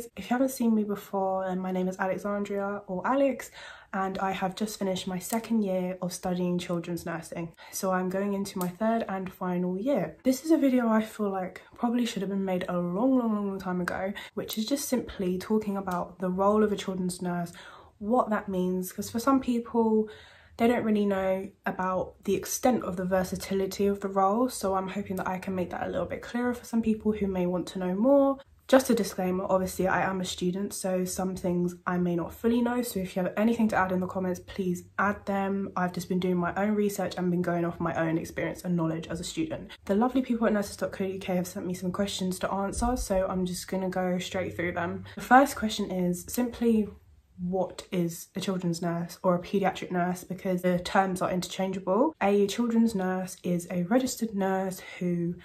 guys, if you haven't seen me before, my name is Alexandria, or Alex, and I have just finished my second year of studying children's nursing. So I'm going into my third and final year. This is a video I feel like probably should have been made a long time ago, which is just simply talking about the role of a children's nurse, what that means, because for some people, they don't really know about the extent of the versatility of the role. So I'm hoping that I can make that a little bit clearer for some people who may want to know more. Just a disclaimer, obviously I am a student, so some things I may not fully know. So if you have anything to add in the comments, please add them. I've just been doing my own research and been going off my own experience and knowledge as a student. The lovely people at nurses.co.uk have sent me some questions to answer, so I'm just gonna go straight through them. The first question is simply, what is a children's nurse or a paediatric nurse, because the terms are interchangeable. A children's nurse is a registered nurse who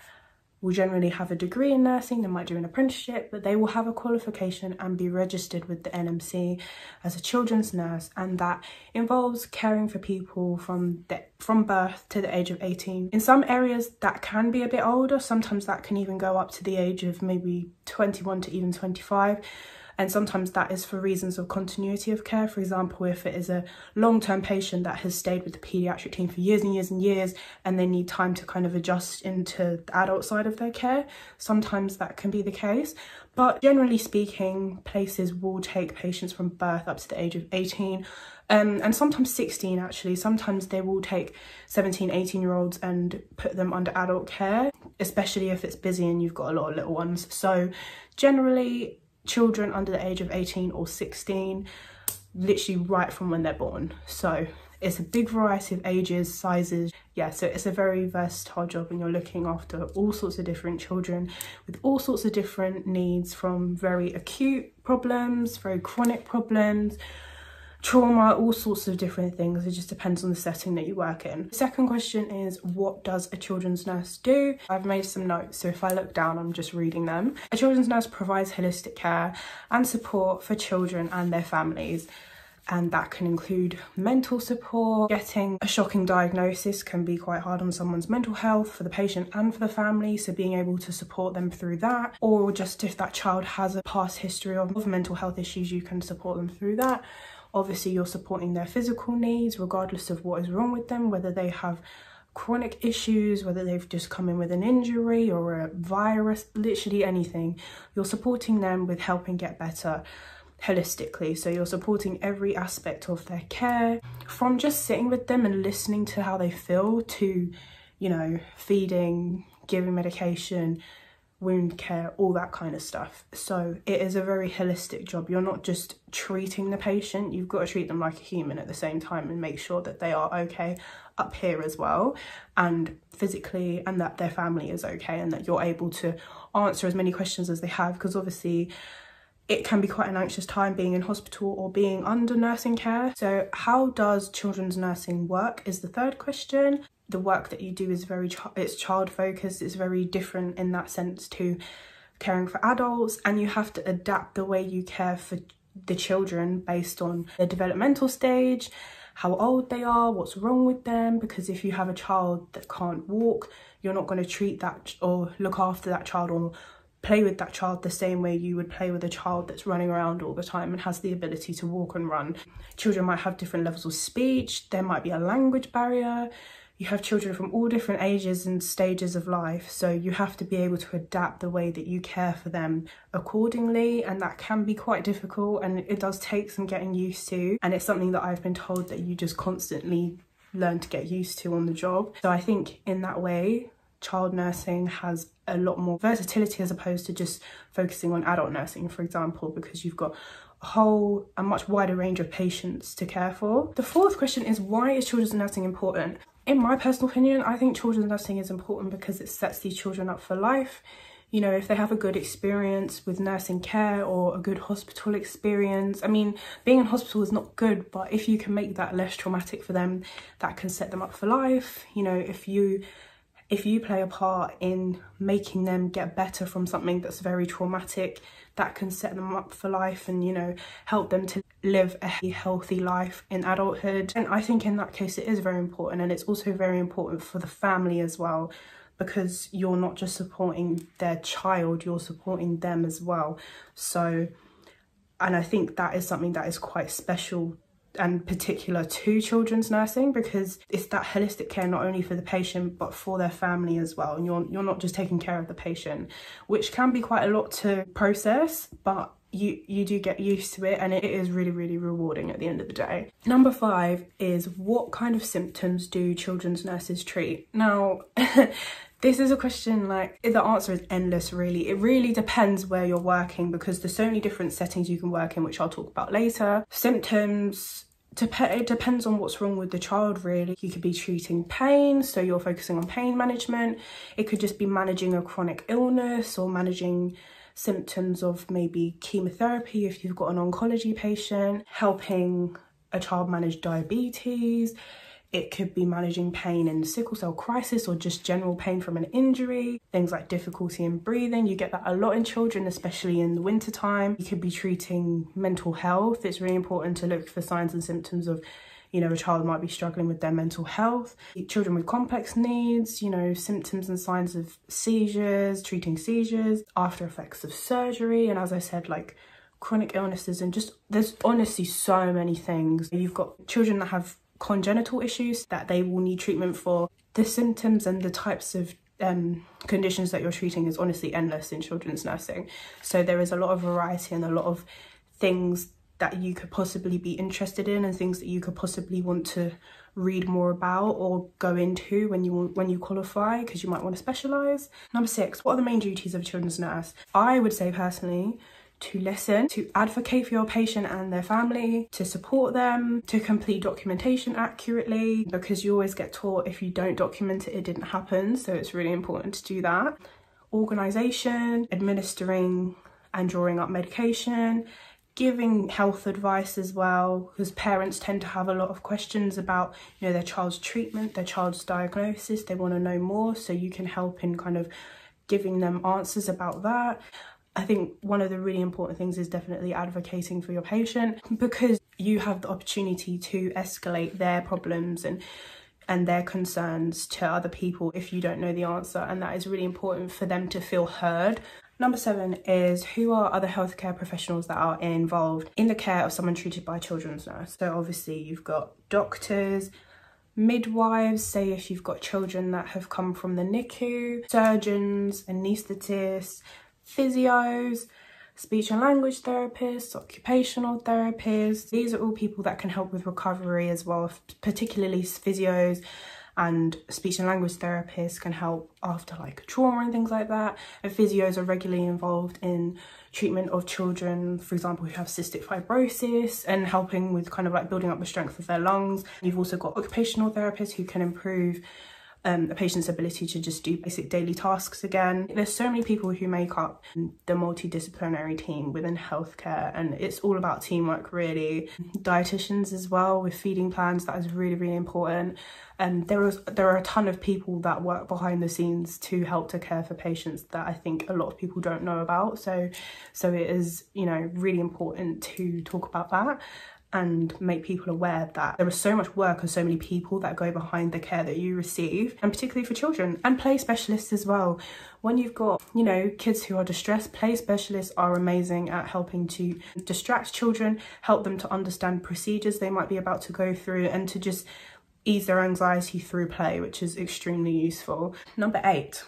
will generally have a degree in nursing. They might do an apprenticeship, but they will have a qualification and be registered with the NMC as a children's nurse, and that involves caring for people from birth to the age of 18. In some areas that can be a bit older, sometimes that can even go up to the age of maybe 21 to even 25. And sometimes that is for reasons of continuity of care. For example, if it is a long-term patient that has stayed with the paediatric team for years and years and they need time to kind of adjust into the adult side of their care, sometimes that can be the case. But generally speaking, places will take patients from birth up to the age of 18 and sometimes 16 actually. Sometimes they will take 17, 18-year-olds and put them under adult care, especially if it's busy and you've got a lot of little ones. So generally, children under the age of 18 or 16, literally right from when they're born. So it's a big variety of ages, sizes. Yeah, so it's a very versatile job, and you're looking after all sorts of different children with all sorts of different needs, from very acute problems, very chronic problems, trauma, all sorts of different things. It just depends on the setting that you work in. The second question is, what does a children's nurse do? I've made some notes, so if I look down, I'm just reading them. A children's nurse provides holistic care and support for children and their families. And that can include mental support. Getting a shocking diagnosis can be quite hard on someone's mental health, for the patient and for the family, so being able to support them through that. Or just if that child has a past history of mental health issues, you can support them through that. Obviously, you're supporting their physical needs, regardless of what is wrong with them, whether they have chronic issues, whether they've just come in with an injury or a virus, literally anything. You're supporting them with helping get better holistically. So you're supporting every aspect of their care, from just sitting with them and listening to how they feel to, you know, feeding, giving medication, wound care, all that kind of stuff. So it is a very holistic job. You're not just treating the patient, you've got to treat them like a human at the same time and make sure that they are okay up here as well, and physically, and that their family is okay, and that you're able to answer as many questions as they have, because obviously it can be quite an anxious time being in hospital or being under nursing care. So how does children's nursing work is the third question. The work that you do is it's child focused. It's very different in that sense to caring for adults, and you have to adapt the way you care for the children based on their developmental stage, how old they are, what's wrong with them. Because if you have a child that can't walk, you're not going to treat that or look after that child or play with that child the same way you would play with a child that's running around all the time and has the ability to walk and run. Children might have different levels of speech. There might be a language barrier. You have children from all different ages and stages of life, so you have to be able to adapt the way that you care for them accordingly, and that can be quite difficult, and it does take some getting used to, and it's something that I've been told that you just constantly learn to get used to on the job. So I think in that way, child nursing has a lot more versatility as opposed to just focusing on adult nursing, for example, because you've got a much wider range of patients to care for. The fourth question is, why is children's nursing important? In my personal opinion, I think children's nursing is important because it sets these children up for life. You know, if they have a good experience with nursing care or a good hospital experience, I mean, being in hospital is not good, but if you can make that less traumatic for them, that can set them up for life. You know, if you play a part in making them get better from something that's very traumatic, that can set them up for life and, you know, help them to live a healthy life in adulthood. And I think in that case it is very important, and it's also very important for the family as well, because you're not just supporting their child, you're supporting them as well. So And I think that is something that is quite special and particular to children's nursing, because it's that holistic care not only for the patient but for their family as well. And you're not just taking care of the patient, which can be quite a lot to process, but you do get used to it, and it is really, really rewarding at the end of the day. Number 5 is, what kind of symptoms do children's nurses treat? Now, this is a question, like, the answer is endless, really. It really depends where you're working, because there's so many different settings you can work in, which I'll talk about later. Symptoms, it depends on what's wrong with the child, really. You could be treating pain, so you're focusing on pain management. It could just be managing a chronic illness, or managing symptoms of maybe chemotherapy if you've got an oncology patient, helping a child manage diabetes. It could be managing pain in sickle cell crisis, or just general pain from an injury. Things like difficulty in breathing, you get that a lot in children, especially in the winter time. You could be treating mental health. It's really important to look for signs and symptoms of, you know, a child might be struggling with their mental health. Children with complex needs, you know, symptoms and signs of seizures, treating seizures, after effects of surgery, and as I said, like chronic illnesses, and just, there's honestly so many things. You've got children that have congenital issues that they will need treatment for. The symptoms and the types of conditions that you're treating is honestly endless in children's nursing. So there is a lot of variety and a lot of things that you could possibly be interested in, and things that you could possibly want to read more about or go into when you qualify, because you might want to specialise. Number 6, what are the main duties of a children's nurse? I would say personally to listen, to advocate for your patient and their family, to support them, to complete documentation accurately, because you always get taught if you don't document it, it didn't happen. So it's really important to do that. Organisation, administering and drawing up medication, giving health advice as well, because parents tend to have a lot of questions about, you know, their child's treatment, their child's diagnosis. They want to know more, so you can help in kind of giving them answers about that. I think one of the really important things is definitely advocating for your patient, because you have the opportunity to escalate their problems and their concerns to other people if you don't know the answer, and that is really important for them to feel heard. Number 7 is, who are other healthcare professionals that are involved in the care of someone treated by a children's nurse? So obviously you've got doctors, midwives, say if you've got children that have come from the NICU, surgeons, anaesthetists, physios, speech and language therapists, occupational therapists. These are all people that can help with recovery as well, particularly physios and speech and language therapists can help after like trauma and things like that. And physios are regularly involved in treatment of children, for example, who have cystic fibrosis, and helping with kind of like building up the strength of their lungs. You've also got occupational therapists who can improve a patient's ability to just do basic daily tasks again. There's so many people who make up the multidisciplinary team within healthcare, and it's all about teamwork, really. Dietitians as well with feeding plans, that is really, really important. And there are a ton of people that work behind the scenes to help to care for patients that I think a lot of people don't know about. So it is, you know, really important to talk about that and make people aware that there is so much work and so many people that go behind the care that you receive, and particularly for children. And play specialists as well. When you've got, you know, kids who are distressed, play specialists are amazing at helping to distract children, help them to understand procedures they might be about to go through, and to just ease their anxiety through play, which is extremely useful. Number 8.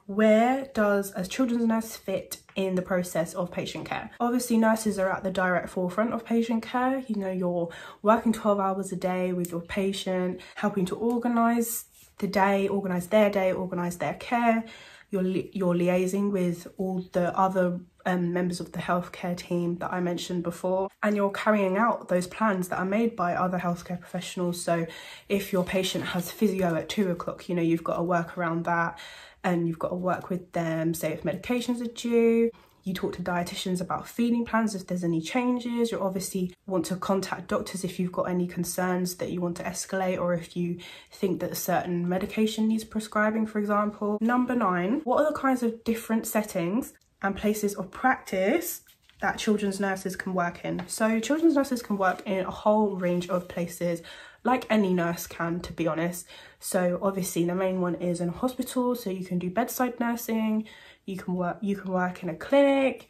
Where does a children's nurse fit in the process of patient care? Obviously, nurses are at the direct forefront of patient care. You know, you're working 12 hours a day with your patient, helping to organise the day, organise their day, organise their care. You're liaising with all the other members of the healthcare team that I mentioned before, and you're carrying out those plans that are made by other healthcare professionals. So if your patient has physio at 2 o'clock, you know, you've got to work around that, and you've got to work with them, say if medications are due. You talk to dietitians about feeding plans if there's any changes. You obviously want to contact doctors if you've got any concerns that you want to escalate, or if you think that a certain medication needs prescribing, for example. Number 9, what are the kinds of different settings and places of practice that children's nurses can work in? So children's nurses can work in a whole range of places, like any nurse can, to be honest. So obviously the main one is in a hospital, so you can do bedside nursing, you can work in a clinic,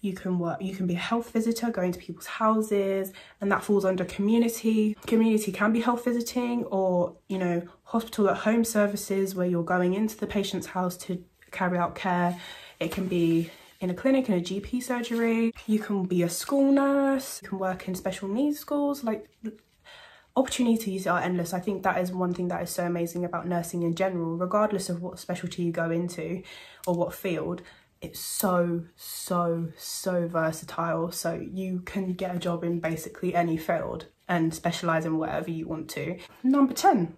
You can be a health visitor, going to people's houses, and that falls under community. Community can be health visiting, or, you know, hospital at home services where you're going into the patient's house to carry out care. It can be in a clinic, in a GP surgery. You can be a school nurse, you can work in special needs schools. Like, opportunities are endless. I think that is one thing that is so amazing about nursing in general, regardless of what specialty you go into or what field. It's so versatile, so you can get a job in basically any field and specialise in whatever you want to. Number 10,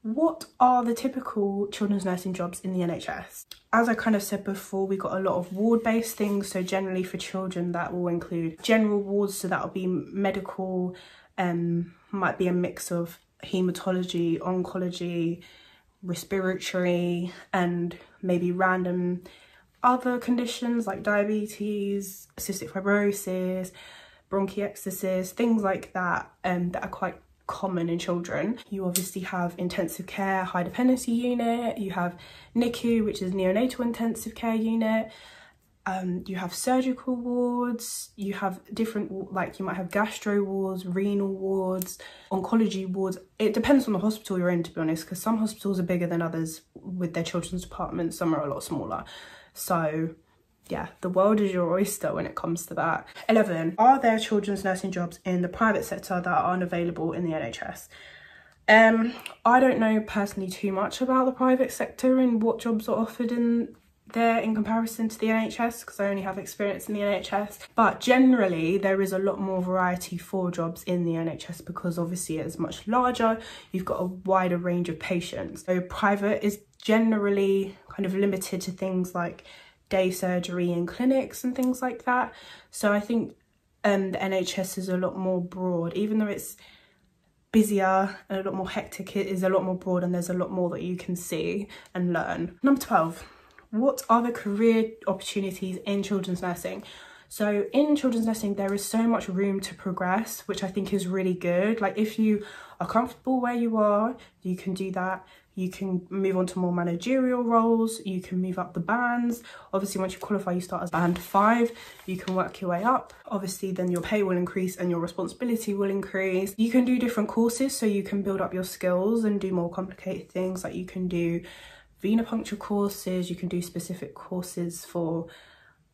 what are the typical children's nursing jobs in the NHS? As I kind of said before, we got a lot of ward-based things, so generally for children that will include general wards, so that'll be medical, might be a mix of haematology, oncology, respiratory, and maybe random other conditions like diabetes, cystic fibrosis, bronchiectasis, things like that, that are quite common in children. You obviously have intensive care, high dependency unit, you have NICU, which is neonatal intensive care unit, you have surgical wards, you have different, like you might have gastro wards, renal wards, oncology wards. It depends on the hospital you're in, to be honest, because some hospitals are bigger than others with their children's departments, some are a lot smaller. So yeah, the world is your oyster when it comes to that. 11, are there children's nursing jobs in the private sector that aren't available in the NHS? I don't know personally too much about the private sector and what jobs are offered in there in comparison to the NHS, because I only have experience in the NHS, but generally there is a lot more variety for jobs in the NHS because obviously it is much larger, you've got a wider range of patients. So private is generally kind of limited to things like day surgery and clinics and things like that. So I think the NHS is a lot more broad, even though it's busier and a lot more hectic, it is a lot more broad and there's a lot more that you can see and learn. Number 12, what are the career opportunities in children's nursing? So in children's nursing, there is so much room to progress, which I think is really good. Like if you are comfortable where you are, you can do that. You can move on to more managerial roles, you can move up the bands. Obviously, once you qualify, you start as band 5, you can work your way up. Obviously, then your pay will increase and your responsibility will increase. You can do different courses, so you can build up your skills and do more complicated things. Like you can do venipuncture courses, you can do specific courses for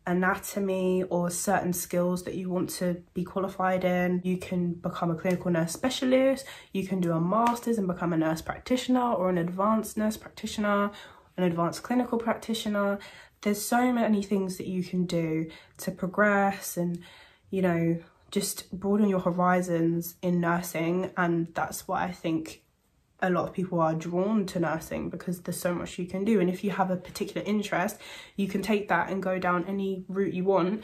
anatomy or certain skills that you want to be qualified in. You can become a clinical nurse specialist, you can do a master's and become a nurse practitioner or an advanced nurse practitioner, an advanced clinical practitioner. There's so many things that you can do to progress and, you know, just broaden your horizons in nursing. And that's why I think a lot of people are drawn to nursing, because there's so much you can do. And if you have a particular interest, you can take that and go down any route you want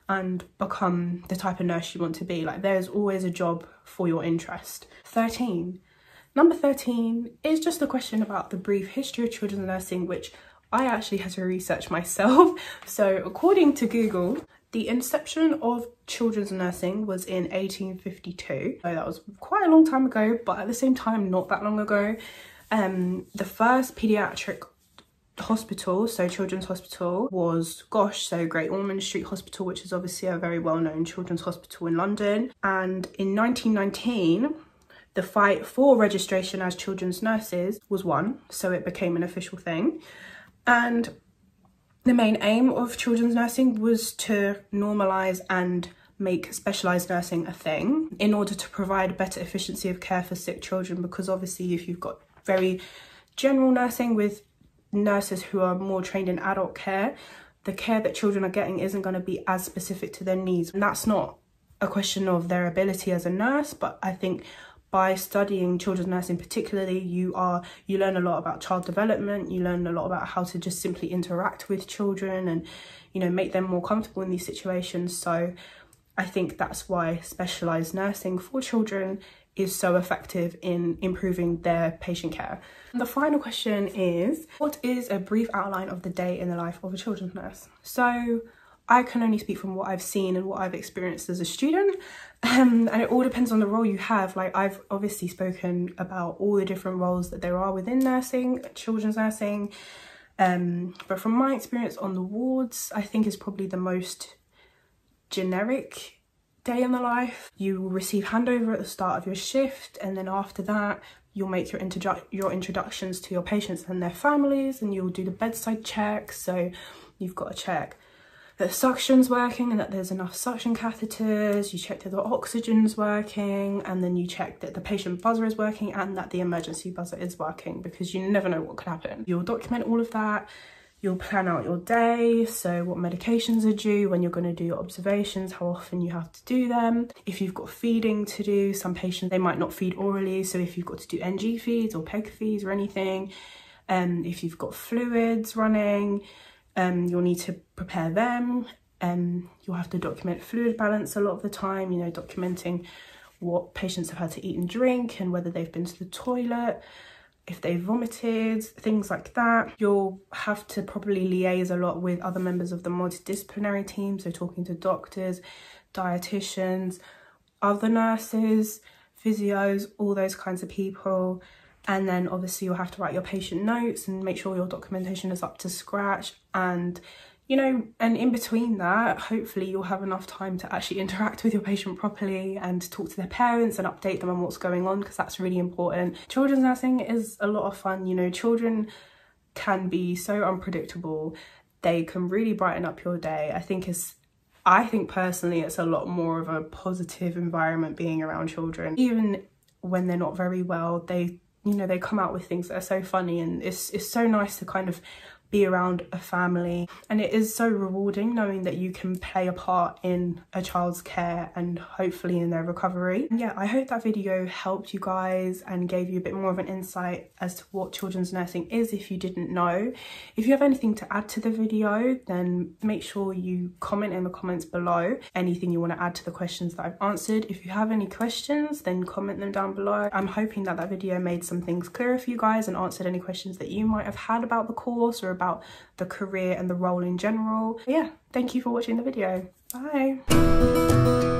and become the type of nurse you want to be. Like there's always a job for your interest. 13. Number 13 is just a question about the brief history of children's nursing, which I actually had to research myself. So according to Google, the inception of children's nursing was in 1852. So that was quite a long time ago, but at the same time, not that long ago. The first paediatric hospital, so children's hospital, was Great Ormond Street Hospital, which is obviously a very well-known children's hospital in London. And in 1919, the fight for registration as children's nurses was won, so it became an official thing. And the main aim of children's nursing was to normalise and make specialised nursing a thing in order to provide better efficiency of care for sick children, because obviously if you've got very general nursing with nurses who are more trained in adult care, the care that children are getting isn't going to be as specific to their needs. And that's not a question of their ability as a nurse, but I think by studying children's nursing particularly, you learn a lot about child development, you learn a lot about how to just simply interact with children and, you know, make them more comfortable in these situations. So I think that's why specialised nursing for children is so effective in improving their patient care. And the final question is, what is a brief outline of the day in the life of a children's nurse? So I can only speak from what I've seen and what I've experienced as a student, and it all depends on the role you have. Like I've obviously spoken about all the different roles that there are within nursing, children's nursing, but from my experience on the wards, I think is probably the most generic day in the life. You will receive handover at the start of your shift, and then after that you'll make your introductions to your patients and their families, and you'll do the bedside checks. So you've got to check that the suction's working and that there's enough suction catheters. You check that the oxygen's working, and then you check that the patient buzzer is working and that the emergency buzzer is working, because you never know what could happen. You'll document all of that. You'll plan out your day, so what medications are due, when you're going to do your observations, how often you have to do them. If you've got feeding to do, some patients, they might not feed orally, so if you've got to do NG feeds or PEG feeds or anything, if you've got fluids running, you'll need to prepare them. You'll have to document fluid balance a lot of the time, you know, documenting what patients have had to eat and drink and whether they've been to the toilet, if they've vomited, things like that. You'll have to probably liaise a lot with other members of the multidisciplinary team, so talking to doctors, dietitians, other nurses, physios, all those kinds of people. And then obviously you'll have to write your patient notes and make sure your documentation is up to scratch. And you know, and in between that, hopefully you'll have enough time to actually interact with your patient properly and talk to their parents and update them on what's going on, because that's really important. Children's nursing is a lot of fun. You know, children can be so unpredictable. They can really brighten up your day. I think personally it's a lot more of a positive environment being around children. Even when they're not very well, they come out with things that are so funny, and it's so nice to kind of be around a family, and it is so rewarding knowing that you can play a part in a child's care and hopefully in their recovery. And yeah, I hope that video helped you guys and gave you a bit more of an insight as to what children's nursing is if you didn't know. If you have anything to add to the video, then make sure you comment in the comments below anything you want to add to the questions that I've answered. If you have any questions, then comment them down below. I'm hoping that video made some things clearer for you guys and answered any questions that you might have had about the course or about the career and the role in general. But yeah, thank you for watching the video. Bye.